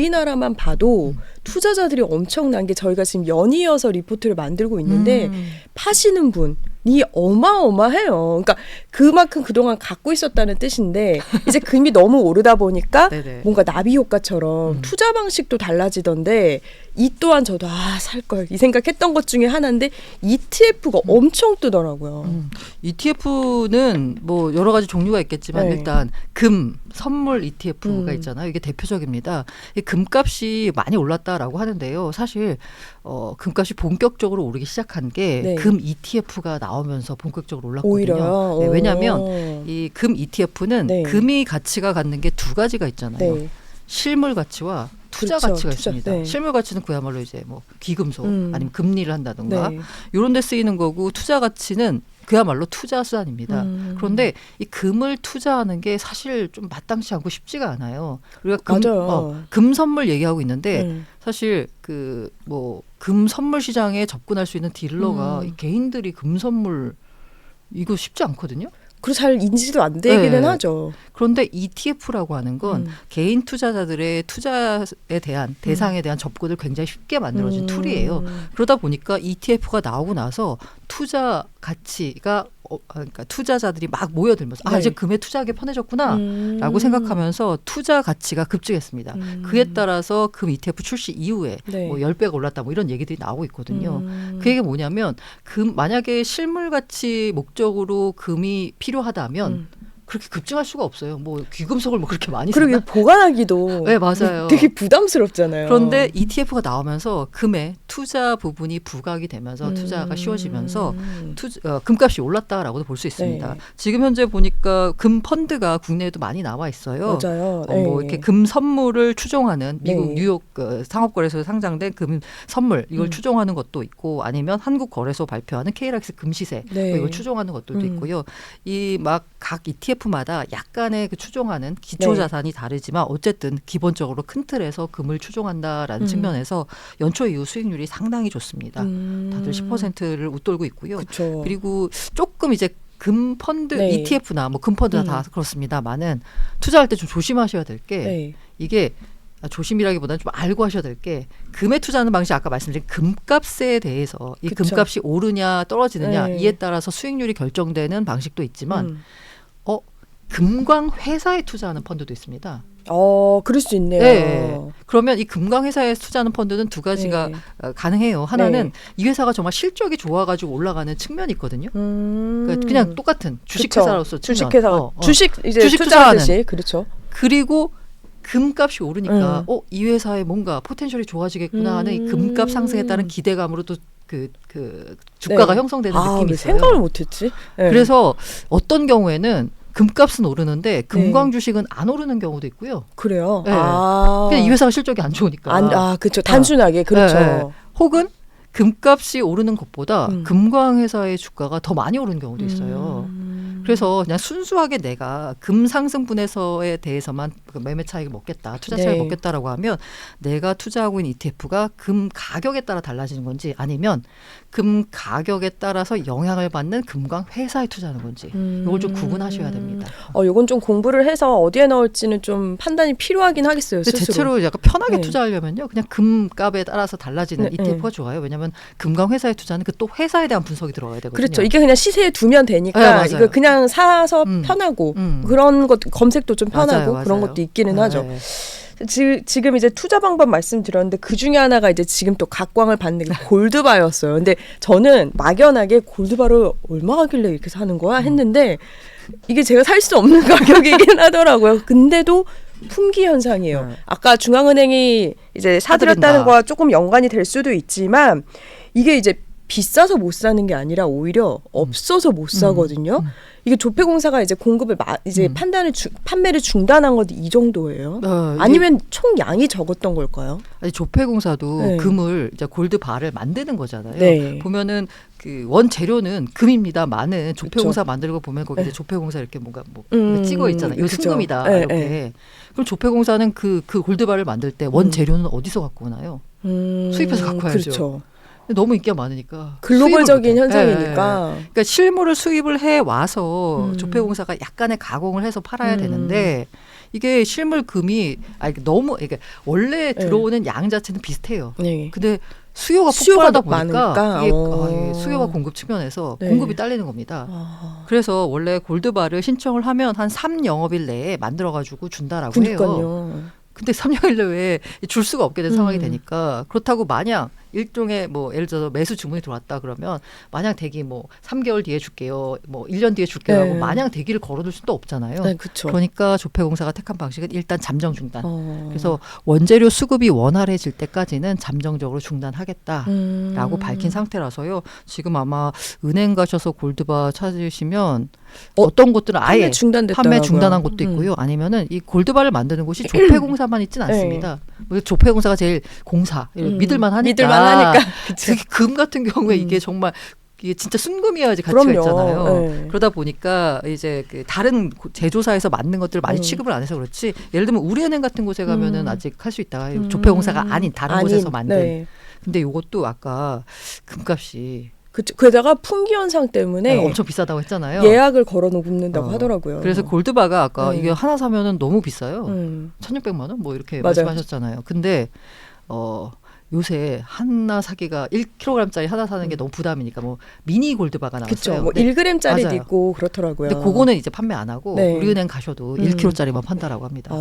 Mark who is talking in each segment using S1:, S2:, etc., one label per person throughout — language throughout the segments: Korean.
S1: 우리나라만 봐도 투자자들이 엄청난 게 저희가 지금 연이어서 리포트를 만들고 있는데 파시는 분이 어마어마해요. 그러니까 그만큼 그동안 갖고 있었다는 뜻인데 이제 금이 너무 오르다 보니까 뭔가 나비 효과처럼 투자 방식도 달라지던데 이 또한 저도 살 걸 이 생각했던 것 중에 하나인데 ETF가 엄청 뜨더라고요.
S2: ETF는 뭐 여러 가지 종류가 있겠지만 일단 금 선물 ETF가 있잖아요. 이게 대표적입니다. 이 금값이 많이 올랐다라고 하는데요. 사실 금값이 본격적으로 오르기 시작한 게 금 ETF가 나오면서 본격적으로 올랐거든요.
S1: 오히려요?
S2: 네, 왜냐하면 이 금 ETF는 금이 가치가 갖는 게 두 가지가 있잖아요. 실물 가치와 투자 가치가 있습니다. 실물 가치는 그야말로 이제 뭐 귀금속 아니면 금리를 한다든가 이런 데 쓰이는 거고 투자 가치는 그야말로 투자 수단입니다. 그런데 이 금을 투자하는 게 사실 좀 마땅치 않고 쉽지가 않아요. 우리가 금 선물 얘기하고 있는데 사실 그 뭐 금 선물 시장에 접근할 수 있는 딜러가 이 개인들이 금 선물 이거 쉽지 않거든요.
S1: 그리고 잘 인지도 안 되기는 하죠.
S2: 그런데 ETF라고 하는 건 개인 투자자들의 투자에 대한 대상에 대한 접근을 굉장히 쉽게 만들어진 툴이에요. 그러다 보니까 ETF가 나오고 나서 투자 가치가 그러니까 투자자들이 막 모여들면서 이제 금에 투자하기 편해졌구나라고 생각하면서 투자 가치가 급증했습니다. 그에 따라서 금 ETF 출시 이후에 뭐 10배가 올랐다 뭐 이런 얘기들이 나오고 있거든요. 그 얘기가 뭐냐면 만약에 실물 가치 목적으로 금이 필요하다면 그렇게 급증할 수가 없어요. 뭐 귀금속을 뭐 그렇게 많이
S1: 그리고
S2: 사나?
S1: 보관하기도
S2: 네, 맞아요.
S1: 되게 부담스럽잖아요.
S2: 그런데 ETF가 나오면서 금의 투자 부분이 부각이 되면서 투자가 쉬워지면서 금값이 올랐다라고도 볼 수 있습니다. 지금 현재 보니까 금 펀드가 국내에도 많이 나와 있어요.
S1: 맞아요.
S2: 뭐 이렇게 금 선물을 추종하는 미국 뉴욕 상업거래소에 상장된 금 선물 이걸 추종하는 것도 있고 아니면 한국거래소 발표하는 KLX 금시세 이걸 추종하는 것들도 있고요. 이 막 각 ETF마다 약간의 그 추종하는 기초 자산이 다르지만 어쨌든 기본적으로 큰 틀에서 금을 추종한다라는 측면에서 연초 이후 수익률이 상당히 좋습니다. 다들 10%를 웃돌고 있고요.
S1: 그쵸.
S2: 그리고 조금 이제 금 펀드 ETF나 뭐 금 펀드나 다 그렇습니다만은 투자할 때 좀 조심하셔야 될 게 이게 조심이라기보다는 좀 알고 하셔야 될 게 금에 투자하는 방식 아까 말씀드린 금값에 대해서 이 금값이 오르냐 떨어지느냐 이에 따라서 수익률이 결정되는 방식도 있지만 금광 회사에 투자하는 펀드도 있습니다.
S1: 그럴 수 있네요.
S2: 그러면 이 금광 회사에 투자하는 펀드는 두 가지가 가능해요. 하나는 이 회사가 정말 실적이 좋아가지고 올라가는 측면이 있거든요. 그러니까 그냥 똑같은 주식회사로서
S1: 주식회사 주식 이제 투자하듯이 그렇죠.
S2: 그리고 금값이 오르니까 이 회사에 뭔가 포텐셜이 좋아지겠구나 하는 이 금값 상승에 따른 기대감으로 또 그 주가가 형성되는 느낌이 있어요.
S1: 생각을 못했지.
S2: 그래서 어떤 경우에는 금값은 오르는데 금광 주식은 안 오르는 경우도 있고요.
S1: 그래요?
S2: 그냥 이 회사가 실적이 안 좋으니까.
S1: 그렇죠. 단순하게 그렇죠.
S2: 혹은 금값이 오르는 것보다 금광 회사의 주가가 더 많이 오르는 경우도 있어요. 그래서 그냥 순수하게 내가 금 상승분해서에 대해서만 매매 차익을 먹겠다, 투자 차익을 먹겠다라고 하면 내가 투자하고 있는 ETF가 금 가격에 따라 달라지는 건지 아니면 금 가격에 따라서 영향을 받는 금광 회사에 투자하는 건지 이걸 좀 구분하셔야 됩니다.
S1: 이건 좀 공부를 해서 어디에 넣을지는 좀 판단이 필요하긴 하겠어요. 스스로.
S2: 대체로 약간 편하게 투자하려면요, 그냥 금값에 따라서 달라지는 ETF가 좋아요. 왜냐하면 금광 회사에 투자는 그 또 회사에 대한 분석이 들어가야 되거든요.
S1: 그렇죠. 이게 그냥 시세에 두면 되니까 이거 그냥 사서 편하고 그런 것 검색도 좀 편하고
S2: 맞아요.
S1: 그런 것도 있기는 하죠. 지금 이제 투자 방법 말씀드렸는데 그 중에 하나가 이제 지금 또 각광을 받는 게 골드바였어요. 근데 저는 막연하게 골드바를 얼마 하길래 이렇게 사는 거야 했는데 이게 제가 살 수 없는 가격이긴 하더라고요. 근데도 품귀 현상이에요. 아까 중앙은행이 이제 사들였다는 거와 조금 연관이 될 수도 있지만 이게 이제 비싸서 못 사는 게 아니라 오히려 없어서 못 사거든요. 이게 조폐공사가 이제 공급을 이제 판매를 중단한 것도 이 정도예요. 아니면 총 양이 적었던 걸까요?
S2: 아니, 조폐공사도 금을 이제 골드바를 만드는 거잖아요. 보면은 그 원재료는 금입니다만은 조폐공사 만들고 보면 거기 이제 조폐공사 이렇게 뭔가 뭐 찍어 있잖아요. 이거 순금이다 이렇게. 그럼 조폐공사는 그 골드바를 만들 때 원재료는 어디서 갖고 오나요? 수입해서 갖고 와야죠.
S1: 그렇죠.
S2: 너무 인기가 많으니까
S1: 글로벌적인 현상이니까.
S2: 그러니까 실물을 수입을 해 와서 조폐공사가 약간의 가공을 해서 팔아야 되는데 이게 실물 금이 너무 이게 원래 들어오는 양 자체는 비슷해요.
S1: 네.
S2: 근데 수요가
S1: 수요가
S2: 폭발하다 보니까
S1: 많으니까.
S2: 이게 수요와 공급 측면에서
S1: 네.
S2: 공급이 딸리는 겁니다. 그래서 원래 골드바를 신청을 하면 한 3영업일 내에 만들어가지고 준다라고 해요.
S1: 그러니까요.
S2: 근데 3년일 내에 줄 수가 없게 된 상황이 되니까 그렇다고 마냥 일종의 뭐 예를 들어서 매수 주문이 들어왔다 그러면 마냥 대기 뭐 3개월 뒤에 줄게요. 뭐 1년 뒤에 줄게요 하고
S1: 네.
S2: 마냥 대기를 걸어둘 수도 없잖아요.
S1: 네, 그렇죠.
S2: 그러니까 조폐공사가 택한 방식은 일단 잠정 중단. 그래서 원재료 수급이 원활해질 때까지는 잠정적으로 중단하겠다라고 밝힌 상태라서요. 지금 아마 은행 가셔서 골드바 찾으시면 어떤 곳들은 아예
S1: 판매 중단됐다고요.
S2: 판매 중단한 곳도 있고요. 아니면은 이 골드바를 만드는 곳이 조폐공사만 있진 않습니다. 조폐공사가 제일 공사 믿을만 하니까.
S1: 그쵸.
S2: 특히 금 같은 경우에 이게 정말 이게 진짜 순금이어야지 가치가
S1: 그럼요.
S2: 있잖아요.
S1: 네.
S2: 그러다 보니까 이제 그 다른 제조사에서 만든 것들을 많이 취급을 안 해서 그렇지. 예를 들면 우리은행 같은 곳에 가면은 아직 할 수 있다. 조폐공사가 아닌 다른 곳에서 만든.
S1: 네.
S2: 근데 이것도 아까 금값이
S1: 그쵸. 게다가 품귀 현상 때문에
S2: 엄청 비싸다고 했잖아요.
S1: 예약을 걸어놓는다고 하더라고요.
S2: 그래서 골드바가 아까
S1: 네.
S2: 이게 하나 사면은 너무 비싸요. 1,600만 원 뭐 이렇게
S1: 맞아요.
S2: 말씀하셨잖아요. 근데 요새 하나 사기가 1kg짜리 하나 사는 게 너무 부담이니까 뭐 미니 골드바가 나왔어요.
S1: 그렇죠. 뭐
S2: 근데
S1: 1g짜리도
S2: 맞아요.
S1: 있고 그렇더라고요.
S2: 근데 그거는 이제 판매 안 하고
S1: 네.
S2: 우리은행 가셔도 1kg짜리만 판다라고 합니다.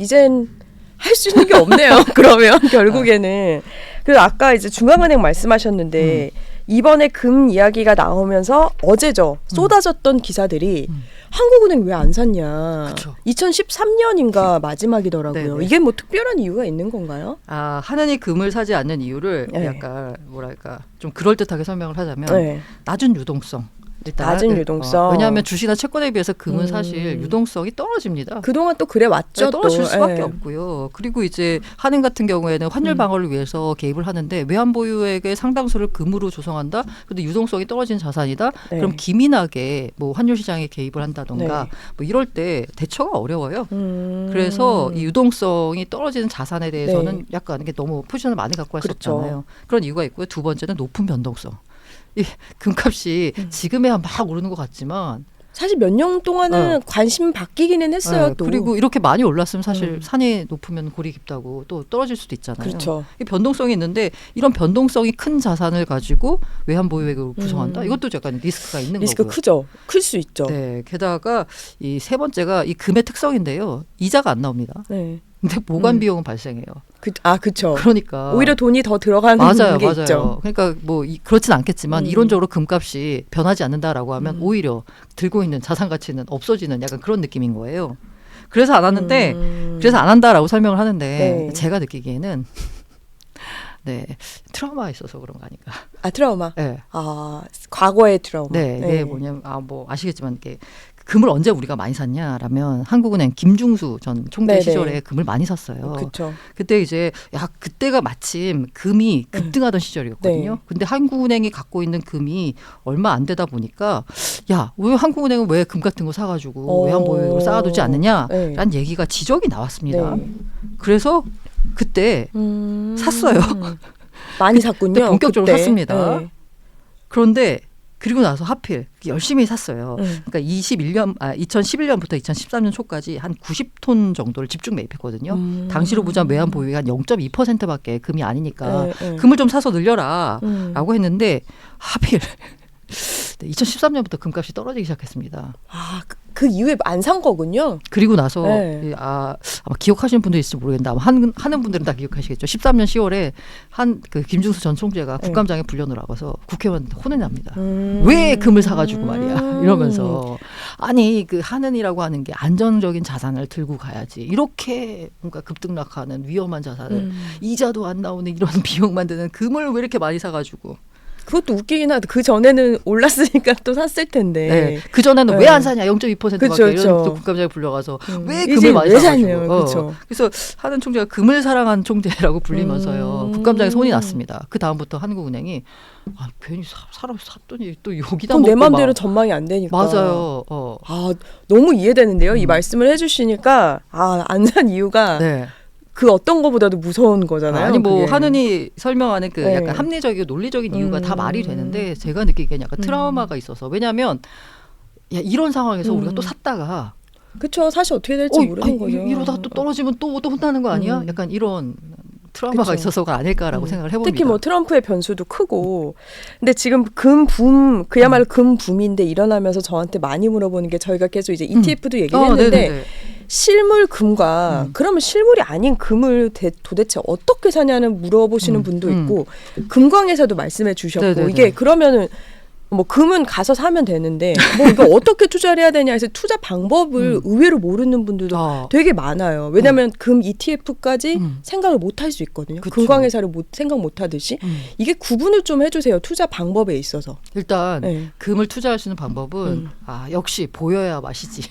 S1: 이젠 할 수 있는 게 없네요. 그러면 결국에는. 그래서 아까 이제 중앙은행 말씀하셨는데 이번에 금 이야기가 나오면서 어제죠. 쏟아졌던 기사들이 한국은행 왜 안 샀냐.
S2: 그쵸.
S1: 2013년인가 마지막이더라고요.
S2: 네네.
S1: 이게 뭐 특별한 이유가 있는 건가요?
S2: 하느니 금을 사지 않는 이유를
S1: 네.
S2: 약간 뭐랄까 좀 그럴듯하게 설명을 하자면
S1: 네.
S2: 낮은 유동성. 일단
S1: 낮은 유동성.
S2: 왜냐하면 주식이나 채권에 비해서 금은 사실 유동성이 떨어집니다.
S1: 그동안 또 그래 왔죠.
S2: 떨어질
S1: 또.
S2: 수밖에
S1: 예.
S2: 없고요. 그리고 이제 한은 같은 경우에는 환율 방어를 위해서 개입을 하는데 외환 보유액의 상당수를 금으로 조성한다. 근데 유동성이 떨어진 자산이다.
S1: 네.
S2: 그럼 기민하게 뭐 환율 시장에 개입을 한다던가
S1: 네.
S2: 뭐 이럴 때 대처가 어려워요.
S1: 음.
S2: 그래서 이 유동성이 떨어지는 자산에 대해서는
S1: 네.
S2: 약간 이게 너무 포지션을 많이 갖고
S1: 그렇죠.
S2: 왔었잖아요. 그런 이유가 있고요. 두 번째는 높은 변동성. 이 금값이 지금에야 막 오르는 것 같지만
S1: 사실 몇 년 동안은 관심 바뀌기는 했어요. 또.
S2: 그리고 이렇게 많이 올랐으면 사실 산이 높으면 골이 깊다고 또 떨어질 수도 있잖아요.
S1: 그렇죠.
S2: 이 변동성이 있는데 이런 변동성이 큰 자산을 가지고 외환 보유액을 구성한다. 이것도 약간 리스크가 있는
S1: 리스크
S2: 거고요.
S1: 크죠. 클 수 있죠.
S2: 네, 게다가 이 세 번째가 이 금의 특성인데요. 이자가 안 나옵니다.
S1: 네.
S2: 근데 보관 비용은 발생해요.
S1: 그쵸.
S2: 그러니까
S1: 오히려 돈이 더 들어가는
S2: 맞아요,
S1: 게
S2: 맞아요.
S1: 있죠.
S2: 그러니까 뭐 그렇진 않겠지만 이론적으로 금값이 변하지 않는다라고 하면 오히려 들고 있는 자산 가치는 없어지는 약간 그런 느낌인 거예요. 그래서 안 하는데 그래서 안 한다라고 설명을 하는데
S1: 네.
S2: 제가 느끼기에는 네 트라우마가 있어서 그런 거 아닌가.
S1: 트라우마.
S2: 네.
S1: 과거의 트라우마.
S2: 네, 이게 뭐냐면 뭐 아시겠지만 이게 금을 언제 우리가 많이 샀냐라면 한국은행 김중수 전 총재
S1: 네네.
S2: 시절에 금을 많이 샀어요.
S1: 그렇죠.
S2: 그때 이제 그때가 마침 금이 급등하던 시절이었거든요.
S1: 네.
S2: 근데 한국은행이 갖고 있는 금이 얼마 안 되다 보니까 왜 한국은행은 왜 금 같은 거 사가지고 외환보유로 쌓아두지 않느냐라는 얘기가 지적이 나왔습니다.
S1: 네.
S2: 그래서 그때 샀어요.
S1: 많이 샀군요.
S2: 그때 본격적으로
S1: 그때.
S2: 샀습니다.
S1: 네.
S2: 그런데 그리고 나서 하필 열심히 샀어요. 그러니까 2011년부터 2013년 초까지 한 90톤 정도를 집중 매입했거든요. 당시로 보자면 외환 보유액 한 0.2%밖에 금이 아니니까 금을 좀 사서 늘려라라고 했는데 하필 2013년부터 금값이 떨어지기 시작했습니다.
S1: 그 이후에 안 산 거군요.
S2: 그리고 나서
S1: 네.
S2: 아마 기억하시는 분도 있을지 모르겠는데 아마 하는 분들은 다 기억하시겠죠. 13년 10월에 그 김중수 전 총재가 국감장에 불려놓으라서 국회의원 혼을 납니다. 왜 금을 사가지고 말이야 이러면서 아니 그 한은이라고 하는 게 안정적인 자산을 들고 가야지 이렇게 뭔가 급등락하는 위험한 자산을 이자도 안 나오는 이런 비용만 드는 금을 왜 이렇게 많이 사가지고
S1: 그것도 웃기긴 하다. 그 전에는 올랐으니까 또 샀을 텐데.
S2: 네. 그 전에는 왜 안 사냐 0.2%밖에
S1: 그쵸,
S2: 이런
S1: 그쵸.
S2: 또 국감장에 불려가서 왜
S1: 이제
S2: 금을 많이
S1: 왜
S2: 사가지고
S1: 샀네요. 그쵸.
S2: 그래서 하는 총재가 금을 사랑한 총재라고 불리면서요 국감장에 손이 났습니다. 그 다음부터 한국은행이 괜히 샀더니 또 여기다
S1: 그럼
S2: 먹고
S1: 내 마음대로
S2: 막.
S1: 전망이 안 되니까.
S2: 맞아요.
S1: 너무 이해되는데요. 이 말씀을 해주시니까 안 산 이유가
S2: 네.
S1: 그 어떤 거보다도 무서운 거잖아요.
S2: 아니 뭐
S1: 그게.
S2: 하느니 설명하는 그
S1: 네.
S2: 약간 합리적이고 논리적인 이유가 다 말이 되는데 제가 느끼기엔 약간 트라우마가 있어서 왜냐하면 이런 상황에서 우리가 또 샀다가
S1: 그렇죠. 사실 어떻게 될지 모르는 거죠.
S2: 이러다 또 떨어지면 또 혼나는 거 아니야? 약간 이런 트라우마가
S1: 그쵸.
S2: 있어서가 아닐까라고 생각을 해봅니다.
S1: 특히 뭐 트럼프의 변수도 크고. 근데 지금 금붐 그야말로 금붐인데 일어나면서 저한테 많이 물어보는 게 저희가 계속 이제 ETF도 얘기를 했는데
S2: 네네네.
S1: 실물 금과 그러면 실물이 아닌 금을 도대체 어떻게 사냐는 물어보시는 분도 있고 금광에서도 말씀해 주셨고
S2: 네네네.
S1: 이게 그러면은 뭐 금은 가서 사면 되는데 뭐 이거 어떻게 투자를 해야 되냐 해서 투자 방법을 의외로 모르는 분들도 되게 많아요. 왜냐하면 금 ETF까지 생각을 못 할 수 있거든요.
S2: 그쵸.
S1: 금광회사를 생각 못 하듯이 이게 구분을 좀 해주세요. 투자 방법에 있어서.
S2: 일단
S1: 네.
S2: 금을 투자할 수 있는 방법은 역시 보여야 맛이지.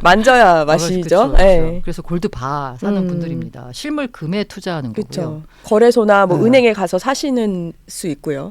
S1: 만져야 마시죠.
S2: 그렇죠.
S1: 네.
S2: 그래서 골드바 사는 분들입니다. 실물 금에 투자하는 거고요.
S1: 그렇죠. 거래소나 뭐 은행에 가서 사시는 수 있고요.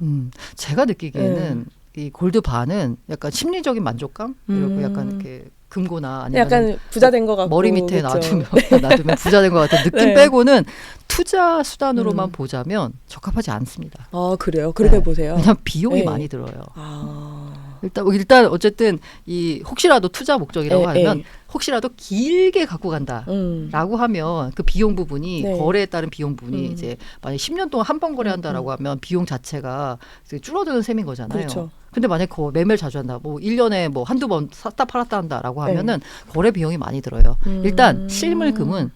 S2: 제가 느끼기에는 이 골드바는 약간 심리적인 만족감 이렇게 약간 이렇게 금고나 아니면
S1: 약간 부자 된 것 같고
S2: 머리 밑에
S1: 그렇죠.
S2: 놔두면 부자 된 것 같은 느낌
S1: 네.
S2: 빼고는 투자 수단으로만 보자면 적합하지 않습니다.
S1: 아 그래요? 그렇게
S2: 네.
S1: 보세요.
S2: 왜냐하면 비용이
S1: 네.
S2: 많이 들어요.
S1: 아.
S2: 일단 어쨌든 이 혹시라도 투자 목적이라고
S1: 에,
S2: 하면
S1: 에.
S2: 혹시라도 길게 갖고 간다라고 하면 그 비용 부분이
S1: 네.
S2: 거래에 따른 비용 부분이 이제 만약 10년 동안 한 번 거래한다라고 하면 비용 자체가 이제 줄어드는 셈인 거잖아요.
S1: 그렇죠.
S2: 근데 만약 매매를 자주 한다. 뭐 1년에 뭐 한두 번 샀다 팔았다 한다라고 하면은 거래 비용이 많이 들어요. 일단 실물금은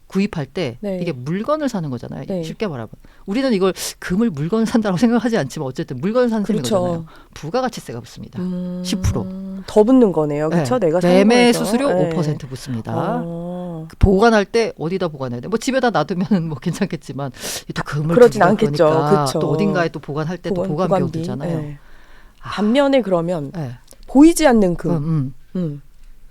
S2: 구입할 때
S1: 네.
S2: 이게 물건을 사는 거잖아요.
S1: 네.
S2: 쉽게 말하면 우리는 이걸 금을 물건을 산다고 생각하지 않지만 어쨌든 물건을 사는 셈인
S1: 그렇죠.
S2: 거잖아요. 부가가치세가 붙습니다. 10%.
S1: 더 붙는 거네요. 그렇죠?
S2: 네.
S1: 내가 산
S2: 매매
S1: 거에서.
S2: 수수료
S1: 네.
S2: 5% 붙습니다.
S1: 아.
S2: 그 보관할 때 어디다 보관해야 돼? 뭐 집에다 놔두면 뭐 괜찮겠지만 또 금을
S1: 그러진
S2: 들고
S1: 않겠죠.
S2: 거니까
S1: 그쵸.
S2: 또 어딘가에 또 보관할 때 또 보관 비용
S1: 보관비.
S2: 들잖아요.
S1: 네. 반면에 그러면
S2: 네.
S1: 보이지 않는 금.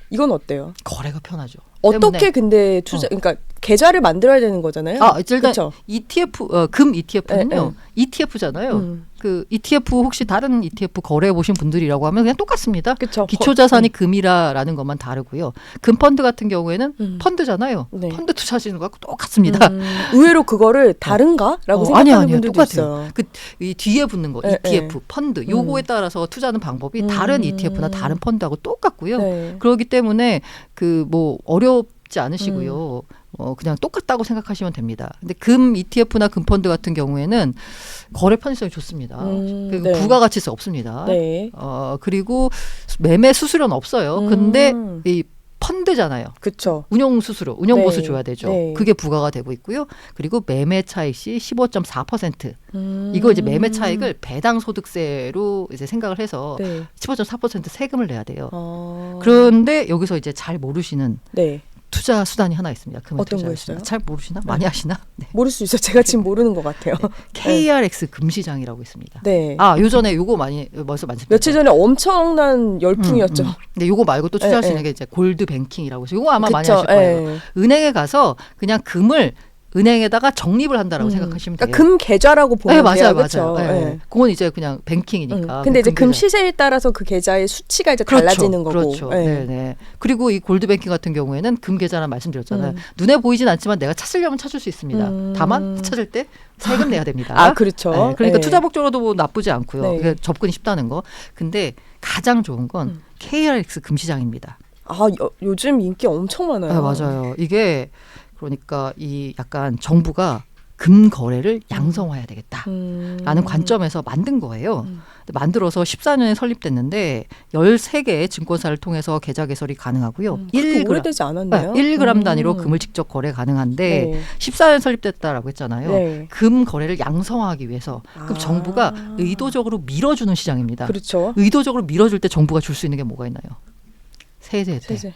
S1: 이건 어때요?
S2: 거래가 편하죠.
S1: 어떻게
S2: 때문에.
S1: 근데 그러니까 계좌를 만들어야 되는 거잖아요.
S2: 일단
S1: 그쵸?
S2: ETF 금 ETF는요.
S1: 네.
S2: ETF잖아요. 그 ETF 혹시 다른 ETF 거래해 보신 분들이라고 하면 그냥 똑같습니다.
S1: 그쵸.
S2: 기초 자산이 금이라라는 것만 다르고요. 금 펀드 같은 경우에는 펀드잖아요.
S1: 네.
S2: 펀드 투자하시는 거하고 똑같습니다.
S1: 의외로 그거를 다른가라고 생각하는
S2: 아니요.
S1: 분들도
S2: 똑같아요.
S1: 있어요.
S2: 이 뒤에 붙는 거
S1: 네,
S2: ETF, 펀드 요거에 따라서 투자하는 방법이 다른 ETF나 다른 펀드하고 똑같고요.
S1: 네.
S2: 그렇기 때문에 그 뭐 어렵지 않으시고요. 그냥 똑같다고 생각하시면 됩니다. 근데 금 ETF나 금 펀드 같은 경우에는 거래 편의성이 좋습니다. 그리고
S1: 네.
S2: 부가가치세 없습니다.
S1: 네.
S2: 그리고 매매 수수료는 없어요. 근데 이 펀드잖아요.
S1: 그렇죠.
S2: 운용 수수료, 운용 보수
S1: 네.
S2: 줘야 되죠.
S1: 네.
S2: 그게 부과가 되고 있고요. 그리고 매매 차익 시 15.4%. 이거 이제 매매 차익을 배당 소득세로 이제 생각을 해서
S1: 네.
S2: 15.4% 세금을 내야 돼요.
S1: 아.
S2: 그런데 여기서 이제 잘 모르시는
S1: 네.
S2: 투자 수단이 하나 있습니다. 금을
S1: 어떤
S2: 투자할
S1: 거
S2: 수 있는.
S1: 있어요?
S2: 잘 모르시나? 많이 하시나? 네.
S1: 모를 수 있어요. 제가 지금 모르는 것 같아요.
S2: KRX 금시장이라고 있습니다.
S1: 네.
S2: 요전에 요거 많이 벌써 많습니다.
S1: 며칠 전에 엄청난 열풍이었죠.
S2: 근데 요거 말고 또 투자할 수
S1: 네,
S2: 있는 게 이제 골드 뱅킹이라고 해서 요거 아마 많이
S1: 그쵸,
S2: 하실 거예요.
S1: 네.
S2: 은행에 가서 그냥 금을 은행에다가 적립을 한다라고 생각하시면 돼요.
S1: 그러니까 금 계좌라고 보면
S2: 네, 맞아요,
S1: 돼요.
S2: 맞아요.
S1: 그렇죠.
S2: 네. 그건 이제 그냥 뱅킹이니까.
S1: 근데 이제 금
S2: 계좌.
S1: 시세에 따라서 그 계좌의 수치가 이제
S2: 그렇죠,
S1: 달라지는 거고.
S2: 그렇죠.
S1: 네.
S2: 네. 그리고 이 골드뱅킹 같은 경우에는 금 계좌란 말씀드렸잖아요. 눈에 보이진 않지만 내가 찾으려면 찾을 수 있습니다. 다만 찾을 때 세금 내야 됩니다.
S1: 아, 그렇죠.
S2: 네, 그러니까
S1: 네.
S2: 투자 목적으로도 뭐 나쁘지 않고요.
S1: 네.
S2: 그러니까 접근이 쉽다는 거. 근데 가장 좋은 건 KRX 금시장입니다.
S1: 요즘 인기 엄청 많아요.
S2: 네, 맞아요. 이게 그러니까 이 약간 정부가 금 거래를 양성화해야 되겠다라는 관점에서 만든 거예요. 만들어서 14년에 설립됐는데 13개의 증권사를 통해서 계좌 개설이 가능하고요.
S1: 그렇게 오래되지 않았네요.
S2: 1g 단위로 금을 직접 거래 가능한데
S1: 네.
S2: 14년 설립됐다라고 했잖아요.
S1: 네.
S2: 금 거래를 양성화하기 위해서 그럼 정부가 의도적으로 밀어주는 시장입니다.
S1: 그렇죠.
S2: 의도적으로 밀어줄 때 정부가 줄 수 있는 게 뭐가 있나요? 세제 혜택.
S1: 세제.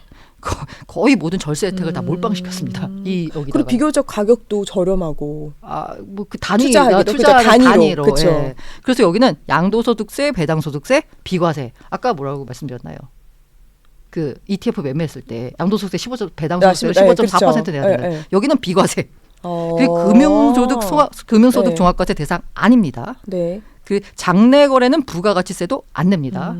S2: 거의 모든 절세 혜택을 다 몰빵시켰습니다. 이 여기다가.
S1: 그리고 비교적 가격도 저렴하고.
S2: 뭐 그 단위
S1: 투자하기도,
S2: 투자
S1: 그러니까 단위로. 그쵸.
S2: 예. 그래서 여기는 양도소득세, 배당소득세, 비과세. 아까 뭐라고 말씀드렸나요? 그 ETF 매매했을 때 양도소득세 15, 배당소득세 15.4% 내야 된다.
S1: 네.
S2: 여기는 비과세. 그리고 금융소득
S1: 네.
S2: 종합과세 대상 아닙니다.
S1: 네.
S2: 그 장내 거래는 부가가치세도 안 냅니다.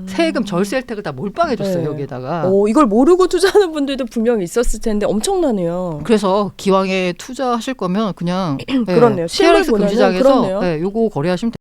S2: 세금 절세 혜택을 다 몰빵해줬어요.
S1: 네.
S2: 여기에다가.
S1: 이걸 모르고 투자하는 분들도 분명히 있었을 텐데 엄청나네요.
S2: 그래서 기왕에 투자하실 거면 그냥
S1: 그렇네요. 실물
S2: KRX
S1: 보면은
S2: 금시장에서
S1: 그렇네요.
S2: 요거 거래하시면